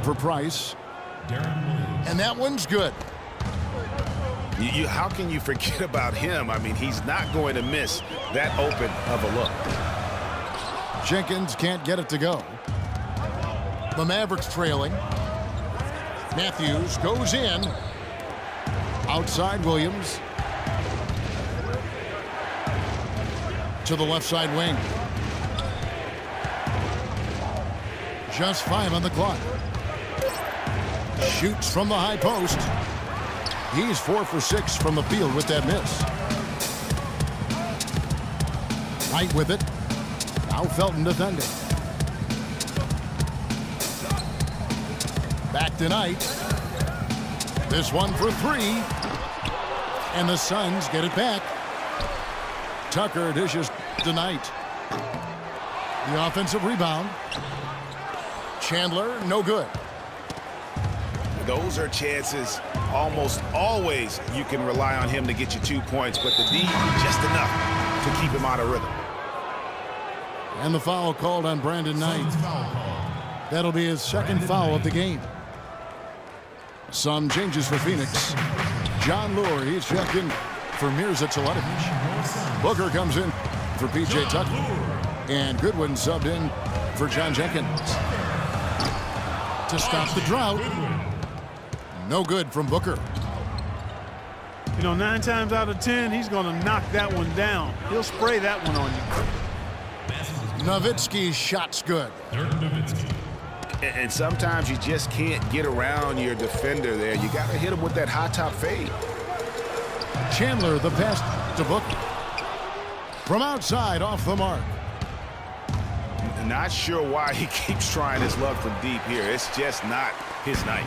for Price. And that one's good. How can you forget about him? I mean, he's not going to miss that open of a look. Jenkins can't get it to go. The Mavericks trailing. Matthews goes in. Outside Williams. To the left side wing. Just 5 on the clock. Shoots from the high post. He's 4 for 6 from the field with that miss. Knight with it. Now Felton defending. Back to Knight. This one for 3. And the Suns get it back. Tucker dishes to Knight. The offensive rebound. Chandler, no good. Those are chances almost always you can rely on him to get you 2 points, but the D just enough to keep him out of rhythm. And the foul called on Brandon Knight. That'll be his second foul of the game. Some changes for Phoenix. John Lure, he's checked in for Mirza Teletovic. Booker comes in for P.J. Tucker. And Goodwin subbed in for John Jenkins. To stop the drought. No good from Booker. You know, 9 times out of 10, he's going to knock that one down. He'll spray that one on you. Nowitzki's shot's good. And sometimes you just can't get around your defender there. You got to hit him with that high top fade. Chandler, the pass to Booker. From outside, off the mark. Not sure why he keeps trying his luck from deep here. It's just not his night.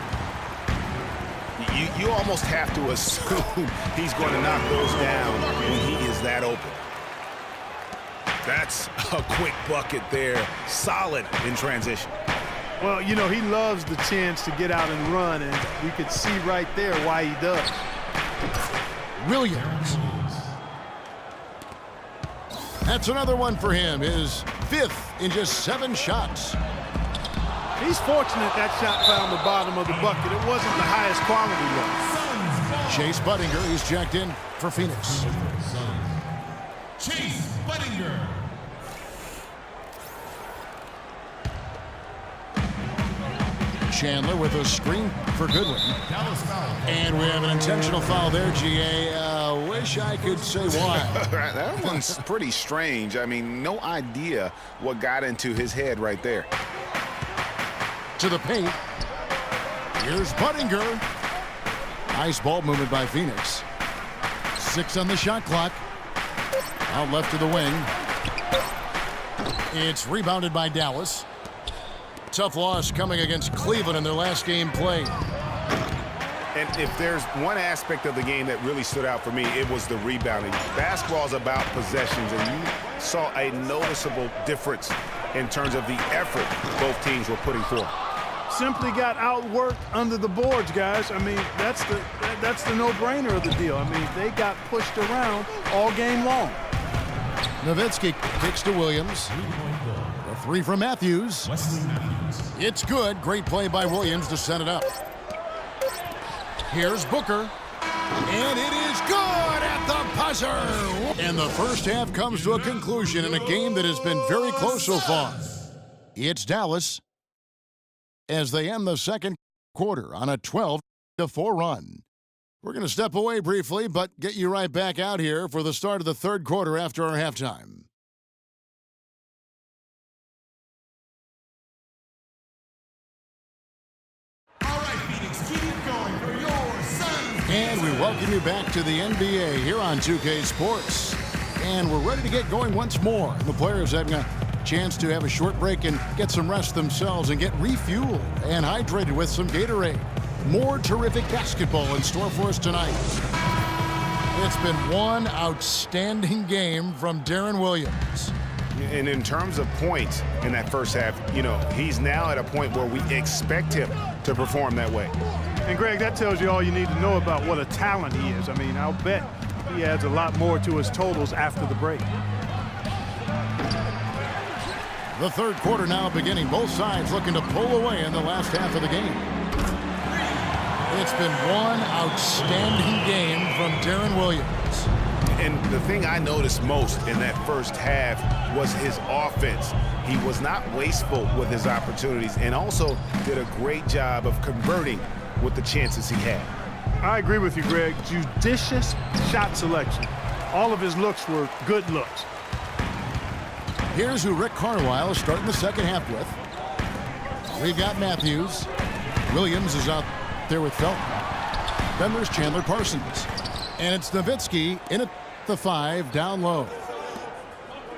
You almost have to assume he's going to knock those down when he is that open. That's a quick bucket there. Solid in transition. Well, you know, he loves the chance to get out and run, and we could see right there why he does. Williams. That's another one for him. His 5th in just 7 shots. He's fortunate that shot found the bottom of the bucket. It wasn't the highest quality one. Chase Budinger, he's jacked in for Phoenix. Chase Budinger. Chandler with a screen for Goodwin. And we have an intentional foul there, G.A. Wish I could say why. That one's pretty strange. I mean, no idea what got into his head right there. To the paint. Here's Budinger. Nice ball movement by Phoenix. 6 on the shot clock. Out left to the wing. It's rebounded by Dallas. Tough loss coming against Cleveland in their last game played. And if there's one aspect of the game that really stood out for me, it was the rebounding. Basketball's about possessions, and you saw a noticeable difference in terms of the effort both teams were putting forth. Simply got outworked under the boards, guys. I mean, that's the no-brainer of the deal. I mean, they got pushed around all game long. Nowitzki kicks to Williams. A 3 from Matthews. It's good. Great play by Williams to set it up. Here's Booker. And it is good at the buzzer. And the first half comes to a conclusion in a game that has been very close so far. It's Dallas as they end the second quarter on a 12-4 run. We're going to step away briefly, but get you right back out here for the start of the third quarter after our halftime. All right, Phoenix, keep it going for your Suns. And we welcome you back to the NBA here on 2K Sports. And we're ready to get going once more. The players having a chance to have a short break and get some rest themselves and get refueled and hydrated with some Gatorade. More terrific basketball in store for us tonight. It's been one outstanding game from Deron Williams. And in terms of points in that first half, you know, he's now at a point where we expect him to perform that way. And, Greg, that tells you all you need to know about what a talent he is. I mean, I'll bet he adds a lot more to his totals after the break. The third quarter now beginning. Both sides looking to pull away in the last half of the game. It's been one outstanding game from Deron Williams. And the thing I noticed most in that first half was his offense. He was not wasteful with his opportunities and also did a great job of converting with the chances he had. I agree with you, Greg. Judicious shot selection. All of his looks were good looks. Here's who Rick Carlisle is starting the second half with. We've got Matthews. Williams is out there with Felton. Then there's Chandler Parsons. And it's Nowitzki in at the 5 down low.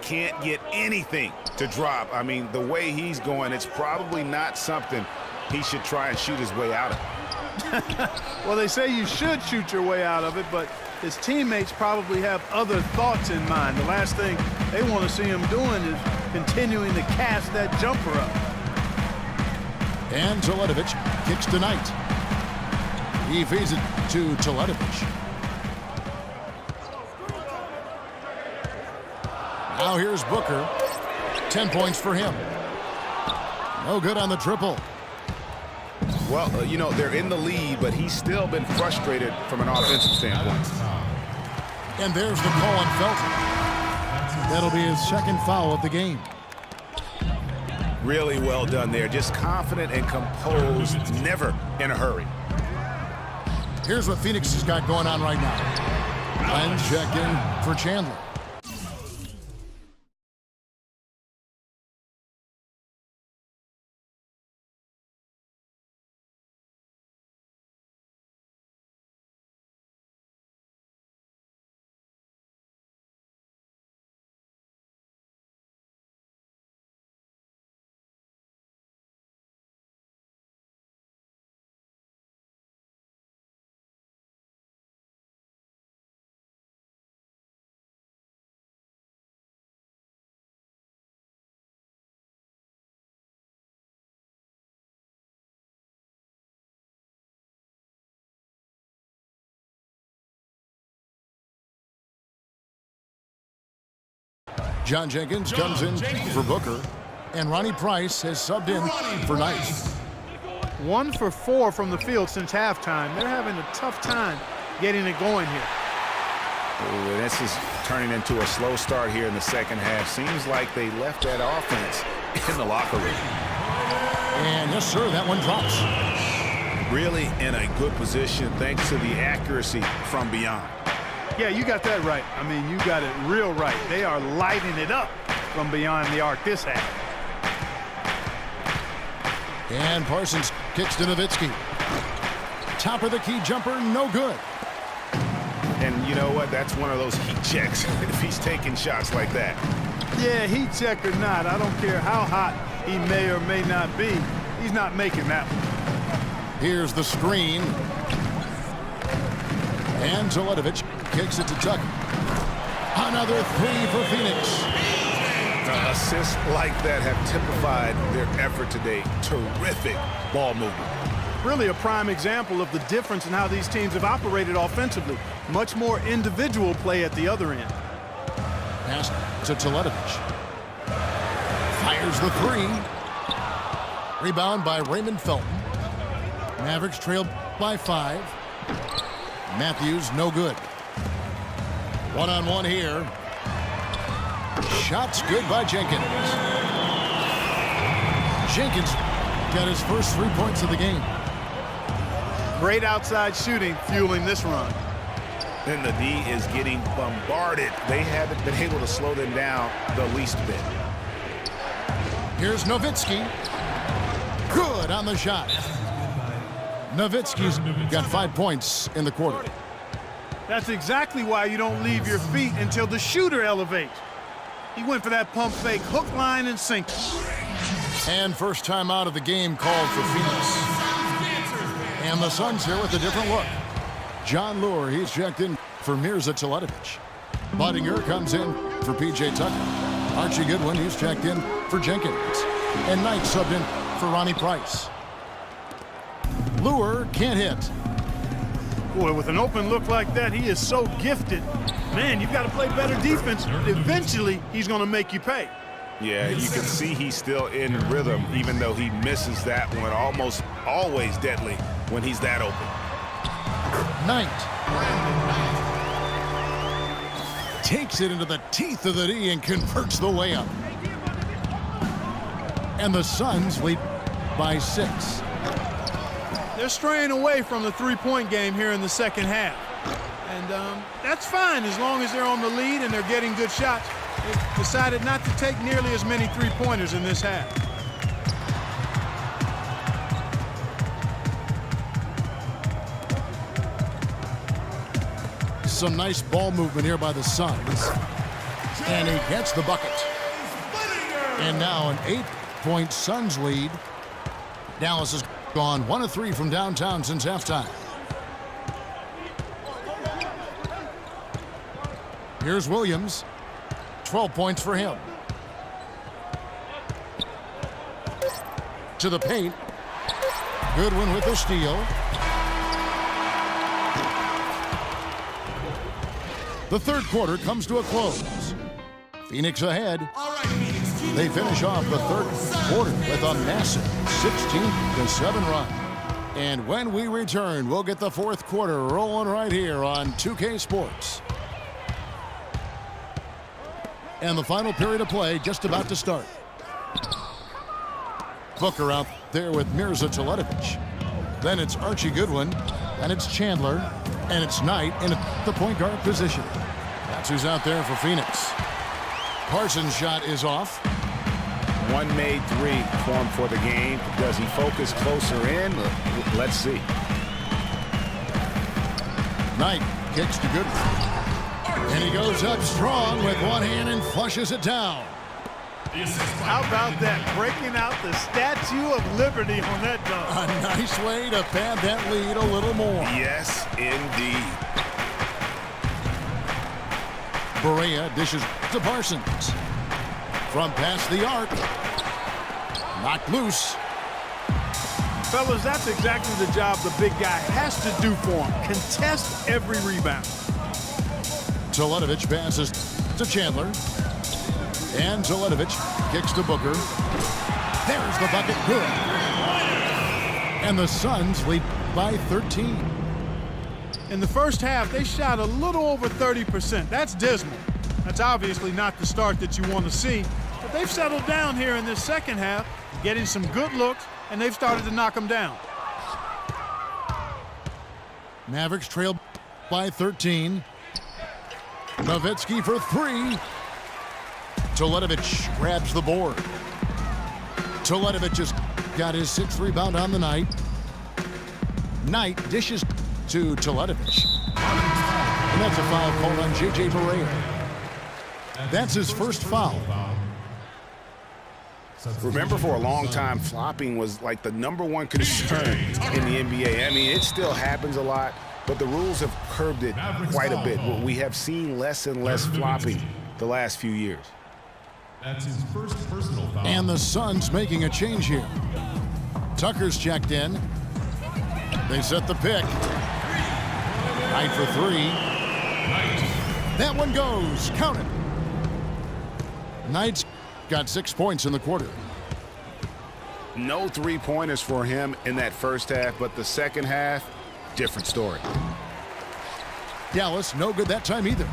Can't get anything to drop. I mean, the way he's going, it's probably not something he should try and shoot his way out of. Well, they say you should shoot your way out of it, but his teammates probably have other thoughts in mind. The last thing they want to see him doing is continuing to cast that jumper up. And Teletovic kicks to Knight. He feeds it to Teletovic. Now here's Booker. 10 points for him. No good on the triple. Well, you know, they're in the lead, but he's still been frustrated from an offensive standpoint. And there's the call on Felton. That'll be his second foul of the game. Really well done there. Just confident and composed, never in a hurry. Here's what Phoenix has got going on right now. Len checked in for Chandler. John Jenkins comes in for Booker, and Ronnie Price has subbed in for Knight. 1 for 4 from the field since halftime. They're having a tough time getting it going here. Ooh, this is turning into a slow start here in the second half. Seems like they left that offense in the locker room. And yes, sir, that one drops. Really in a good position thanks to the accuracy from beyond. Yeah, you got that right. I mean, you got it real right. They are lighting it up from beyond the arc this half. And Parsons kicks to Nowitzki. Top of the key jumper, no good. And you know what? That's one of those heat checks if he's taking shots like that. Yeah, heat check or not, I don't care how hot he may or may not be. He's not making that one. Here's the screen. And Teletovic kicks it to Tucker. Another 3 for Phoenix. Assists like that have typified their effort today. Terrific ball movement. Really a prime example of the difference in how these teams have operated offensively. Much more individual play at the other end. Pass to Teletovic. Fires the 3. Rebound by Raymond Felton. Mavericks trailed by 5. Matthews, no good. One-on-one here. Shots good by Jenkins. Jenkins got his first 3 points of the game. Great outside shooting fueling this run. Then the D is getting bombarded. They haven't been able to slow them down the least bit. Here's Nowitzki. Good on the shot. Nowitzki's got 5 points in the quarter. That's exactly why you don't leave your feet until the shooter elevates. He went for that pump fake, hook, line, and sinker. And first time out of the game called for Phoenix. And the Suns here with a different look. John Lure, he's checked in for Mirza Teletovic. Budinger comes in for P.J. Tucker. Archie Goodwin, he's checked in for Jenkins. And Knight subbed in for Ronnie Price. Lure can't hit. Boy, with an open look like that, he is so gifted. Man, you've got to play better defense. Eventually, he's going to make you pay. Yeah, you can see he's still in rhythm, even though he misses that one. Almost always deadly when he's that open. Knight takes it into the teeth of the D and converts the layup. And the Suns lead by 6. They're straying away from the three-point game here in the second half. And that's fine as long as they're on the lead and they're getting good shots. They've decided not to take nearly as many three-pointers in this half. Some nice ball movement here by the Suns. And he gets the bucket. And now an 8-point Suns lead. Dallas has gone 1 of 3 from downtown since halftime. Here's Williams. 12 points for him. To the paint. Goodwin with the steal. The third quarter comes to a close. Phoenix ahead. All right, Phoenix, keep They it finish going off the for third yours. quarter with a massive 16-7 run. And when we return, we'll get the fourth quarter rolling right here on 2K Sports. And the final period of play just about to start. Booker out there with Mirza Teletovic. Then it's Archie Goodwin. And it's Chandler. And it's Knight in the point guard position. That's who's out there for Phoenix. Parsons' shot is off. One made three for him for the game. Does he focus closer in? Let's see. Knight kicks to Goodwin. And he goes up strong with one hand and flushes it down. How about that? Breaking out the Statue of Liberty on that dunk. A nice way to pad that lead a little more. Yes, indeed. Barea dishes to Parsons. From past the arc. Knocked loose. Fellas, that's exactly the job the big guy has to do for him. Contest every rebound. Teletovic passes to Chandler. And Teletovic kicks to Booker. There's the bucket. Good. And the Suns lead by 13. In the first half, they shot a little over 30%. That's dismal. That's obviously not the start that you want to see. But they've settled down here in this second half, getting some good looks, and they've started to knock them down. Mavericks trail by 13. Nowitzki for 3. Teletovic grabs the board. Teletovic has got his 6th rebound on the night. Knight dishes to Teletovic. And that's a foul called on J.J. Barea. That's his first foul. Remember, for a long time, flopping was like the #1 concern in the NBA. I mean, it still happens a lot, but the rules have curbed it quite a bit. We have seen less and less flopping the last few years. That's his first personal foul. And the Suns making a change here. Tucker's checked in. They set the pick. Knight for 3. That one goes. Count it. Knight's got 6 points in the quarter. No three-pointers for him in that first half, but the second half, different story. Dallas, no good that time either.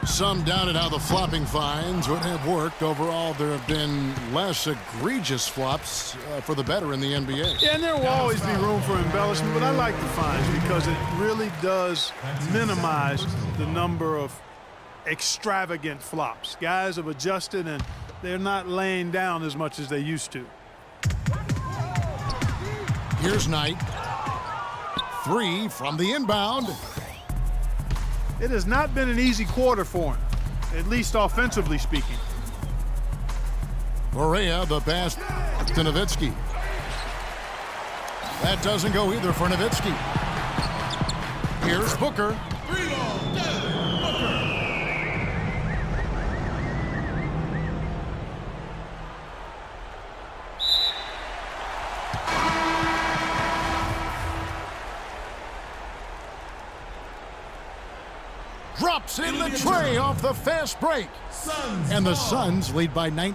Some doubted how the flopping fines would have worked. Overall, there have been less egregious flops for the better in the NBA. Yeah, and there will always be room for embellishment, but I like the fines because it really does minimize the number of extravagant flops. Guys have adjusted, and they're not laying down as much as they used to. Here's Knight. 3 from the inbound. It has not been an easy quarter for him, at least offensively speaking. Barea, the pass to Nowitzki. That doesn't go either for Nowitzki. Here's Booker. drops in the tray off the fast break. And the Suns lead by 19.